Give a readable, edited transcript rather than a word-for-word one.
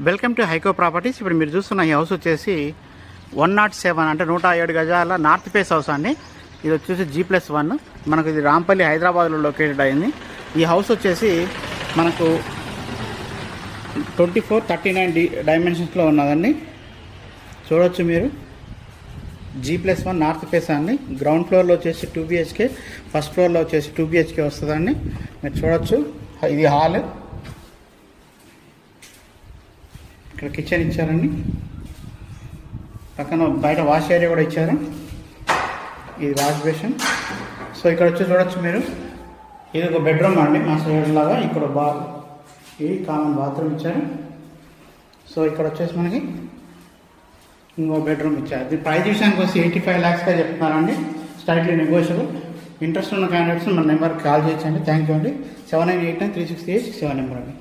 Welcome to హైకో properties. ఇప్పుడు మీరు చూస్తున్న ఈ హౌస్ వచ్చేసి 107 అంటే 107 గజాల నార్త్ ఫేస్ హౌస్ అండి. ఇది వచ్చేసి G+1. మనకు ఇది రాంపల్లి హైదరాబాద్లో లొకేటెడ్ అయింది. ఈ హౌస్ వచ్చేసి మనకు 2439 డైమెన్షన్స్లో ఉన్నదండి. చూడవచ్చు మీరు. G+1 నార్త్ ఫేస్ అండి. గ్రౌండ్ ఫ్లోర్లో వచ్చేసి 2 BHK, ఫస్ట్ ఫ్లోర్లో వచ్చేసి 2 BHK వస్తుందండి. మీరు చూడవచ్చు. ఇది హాల్, ఇక్కడ కిచెన్ ఇచ్చారండి. పక్కన బయట వాష్ ఏరియా కూడా ఇచ్చారు. ఇది వాష్ బేషన్. సో ఇక్కడ వచ్చి చూడొచ్చు మీరు. ఇది ఒక బెడ్రూమ్ అండి మాస్టర్ లాగా. ఇక్కడ ఇది కామన్ బాత్రూమ్ ఇచ్చారు. సో ఇక్కడ వచ్చేసి మనకి ఇంకో బెడ్రూమ్ ఇచ్చారు. ఇది ప్రైస్ విషయానికి వచ్చి 85 lakhsగా చెప్తున్నారండి. Slightly negotiable. ఇంట్రెస్ట్ ఉన్న క్యాండిడేట్స్ మన నెంబర్కి కాల్ చేయొచ్చండి. థ్యాంక్ యూ అండి. 79893637 నెంబర్ అండి.